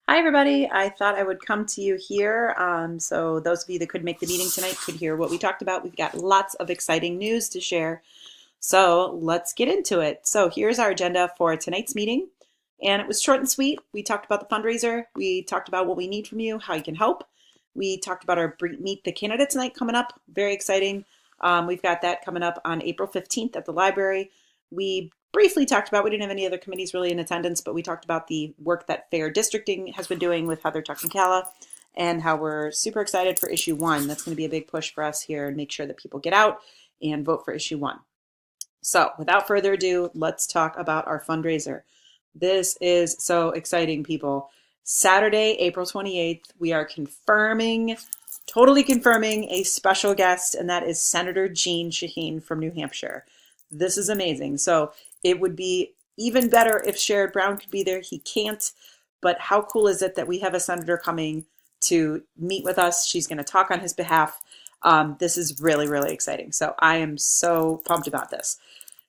Hi, everybody. I thought I would come to you here so those of you that could make the meeting tonight could hear what we talked about. We've got lots of exciting news to share. So let's get into it. So here's our agenda for tonight's meeting. And it was short and sweet. We talked about the fundraiser. We talked about what we need from you, how you can help. We talked about our Meet the Candidates night coming up. Very exciting. We've got that coming up on April 15th at the library. We briefly talked about, we didn't have any other committees really in attendance, but we talked about the work that Fair Districting has been doing with Heather Tuck-McCalla and how we're super excited for issue 1. That's going to be a big push for us here and make sure that people get out and vote for issue 1. So without further ado, let's talk about our fundraiser. This is so exciting, people. Saturday, April 28th, we are totally confirming a special guest, and that is Senator Jeanne Shaheen from New Hampshire. This is amazing. So it would be even better if Sherrod Brown could be there. He can't, but how cool is it that we have a senator coming to meet with us? She's going to talk on his behalf. This is really, really exciting. So I am so pumped about this.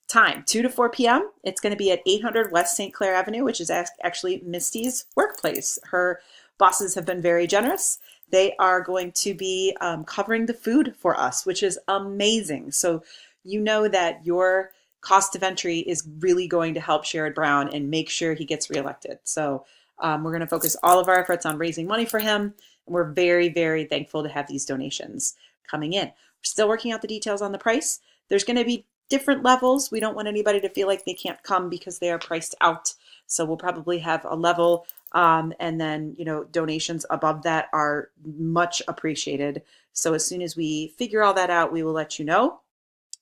Time, 2 to 4 p.m. It's going to be at 800 West St. Clair Avenue, which is actually Misty's workplace. Her bosses have been very generous. They are going to be covering the food for us, which is amazing. So you know that your cost of entry is really going to help Sherrod Brown and make sure he gets reelected. So we're going to focus all of our efforts on raising money for him. And we're very, very thankful to have these donations coming in. We're still working out the details on the price. There's going to be different levels. We don't want anybody to feel like they can't come because they are priced out. So we'll probably have a level and then, donations above that are much appreciated. So as soon as we figure all that out, we will let you know.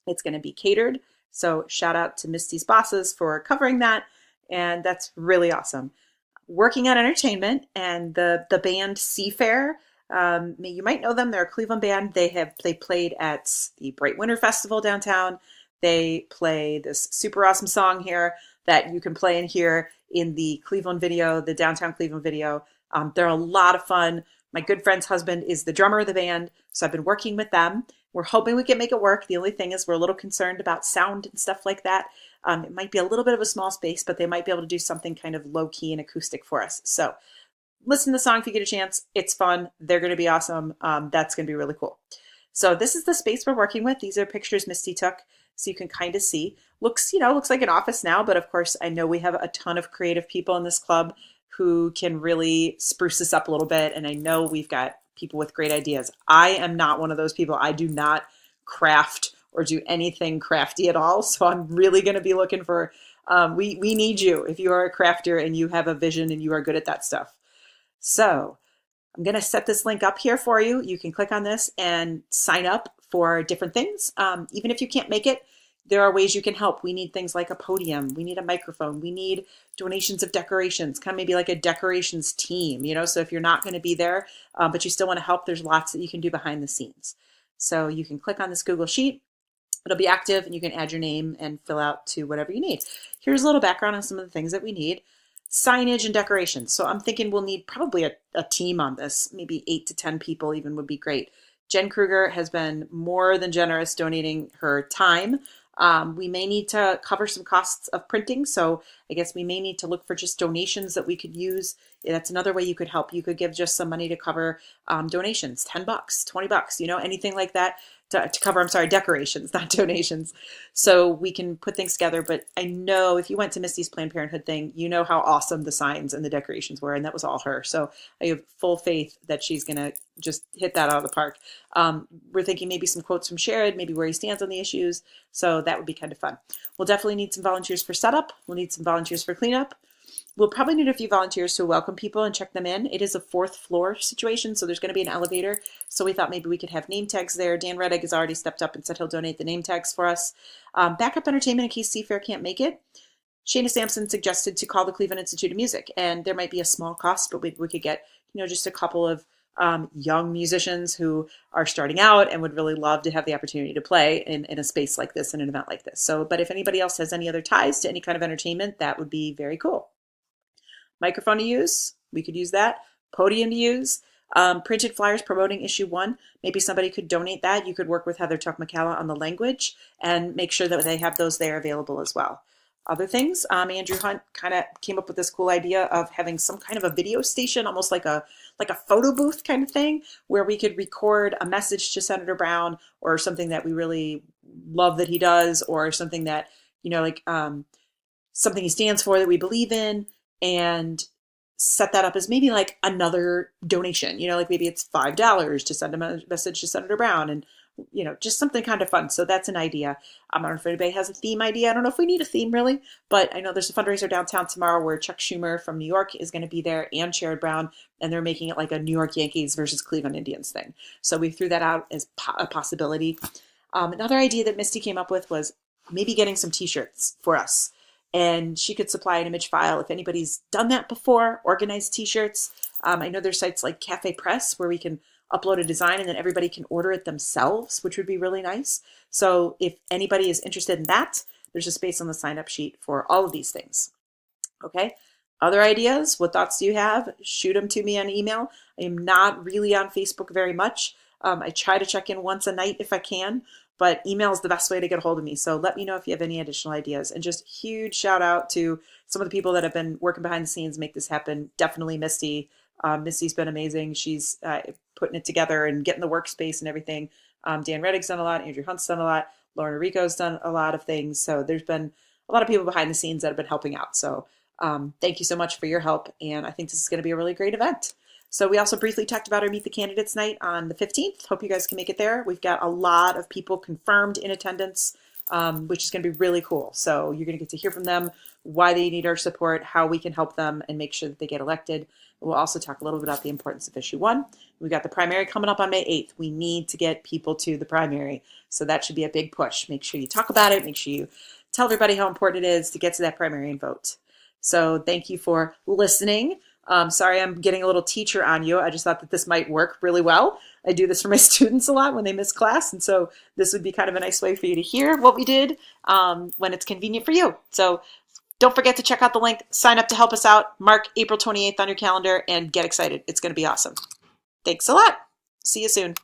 It's going to be catered. So shout out to Misty's bosses for covering that. And that's really awesome. Working on entertainment and the band Seafair. You might know them. They're a Cleveland band. They played at the Bright Winter Festival downtown. They play this super awesome song here that you can play and hear in the Cleveland video, the downtown Cleveland video. They're a lot of fun. My good friend's husband is the drummer of the band, so I've been working with them. We're hoping we can make it work. The only thing is we're a little concerned about sound and stuff like that. It might be a little bit of a small space, but they might be able to do something kind of low-key and acoustic for us. So listen to the song if you get a chance. It's fun. They're going to be awesome. That's going to be really cool. So this is the space we're working with. These are pictures Misty took, so you can kind of see. Looks like an office now, but of course I know we have a ton of creative people in this club who can really spruce this up a little bit, and I know we've got people with great ideas. I am not one of those people. I do not craft or do anything crafty at all, so I'm really going to be looking for, we need you if you are a crafter and you have a vision and you are good at that stuff. So I'm going to set this link up here for you. You can click on this and sign up for different things. Even if you can't make it, there are ways you can help. We need things like a podium. We need a microphone. We need donations of decorations, kind of maybe like a decorations team, so if you're not going to be there, but you still want to help, there's lots that you can do behind the scenes. So you can click on this Google Sheet. It'll be active and you can add your name and fill out to whatever you need. Here's a little background on some of the things that we need. Signage and decorations. So I'm thinking we'll need probably a team on this. Maybe 8 to 10 people even would be great. Jen Kruger has been more than generous donating her time. We may need to cover some costs of printing. So I guess we may need to look for just donations that we could use. That's another way you could help. You could give just some money to cover donations, $10, $20, anything like that to cover, decorations, not donations. So we can put things together. But I know if you went to Misty's Planned Parenthood thing, you know how awesome the signs and the decorations were. And that was all her. So I have full faith that she's going to just hit that out of the park. We're thinking maybe some quotes from Sherrod, maybe where he stands on the issues. So that would be kind of fun. We'll definitely need some volunteers for setup. We'll need some volunteers for cleanup. We'll probably need a few volunteers to welcome people and check them in. It is a 4th floor situation, so there's going to be an elevator. So we thought maybe we could have name tags there. Dan Reddick has already stepped up and said he'll donate the name tags for us. Backup entertainment in case Seafair can't make it. Shana Sampson suggested to call the Cleveland Institute of Music, and there might be a small cost, but we could get just a couple of young musicians who are starting out and would really love to have the opportunity to play in a space like this, in an event like this. So, but if anybody else has any other ties to any kind of entertainment, that would be very cool. Microphone to use, we could use that. Podium to use. Printed flyers promoting issue 1. Maybe somebody could donate that. You could work with Heather Tuck-McCalla on the language and make sure that they have those there available as well. other things. Andrew Hunt kind of came up with this cool idea of having some kind of a video station, almost like a photo booth kind of thing, where we could record a message to Senator Brown or something that we really love that he does, or something that, like something he stands for that we believe in, and set that up as maybe like another donation, like maybe it's $5 to send a message to Senator Brown, and just something kind of fun. So that's an idea. I don't know if anybody has a theme idea. I don't know if we need a theme really, but I know there's a fundraiser downtown tomorrow where Chuck Schumer from New York is going to be there, and Sherrod Brown, and they're making it like a New York Yankees versus Cleveland Indians thing. So we threw that out as a possibility. Another idea that Misty came up with was maybe getting some t-shirts for us. And she could supply an image file if anybody's done that before, organized t-shirts. I know there's sites like Cafe Press where we can upload a design and then everybody can order it themselves, which would be really nice. So if anybody is interested in that, there's a space on the sign-up sheet for all of these things. Okay. Other ideas? What thoughts do you have? Shoot them to me on email. I am not really on Facebook very much. I try to check in once a night if I can, but email is the best way to get a hold of me. So let me know if you have any additional ideas. And just huge shout out to some of the people that have been working behind the scenes to make this happen. Definitely Misty. Misty's been amazing. She's putting it together and getting the workspace and everything. Dan Reddick's done a lot. Andrew Hunt's done a lot. Lauren Rico's done a lot of things. So there's been a lot of people behind the scenes that have been helping out. So thank you so much for your help. And I think this is going to be a really great event. So we also briefly talked about our Meet the Candidates night on the 15th. Hope you guys can make it there. We've got a lot of people confirmed in attendance, which is going to be really cool. So you're going to get to hear from them, why they need our support, how we can help them and make sure that they get elected. We'll also talk a little bit about the importance of issue 1. We've got the primary coming up on May 8th. We need to get people to the primary. So that should be a big push. Make sure you talk about it. Make sure you tell everybody how important it is to get to that primary and vote. So thank you for listening. Sorry, I'm getting a little teacher on you. I just thought that this might work really well. I do this for my students a lot when they miss class. And so this would be kind of a nice way for you to hear what we did when it's convenient for you. So don't forget to check out the link, sign up to help us out, mark April 28th on your calendar, and get excited. It's going to be awesome. Thanks a lot. See you soon.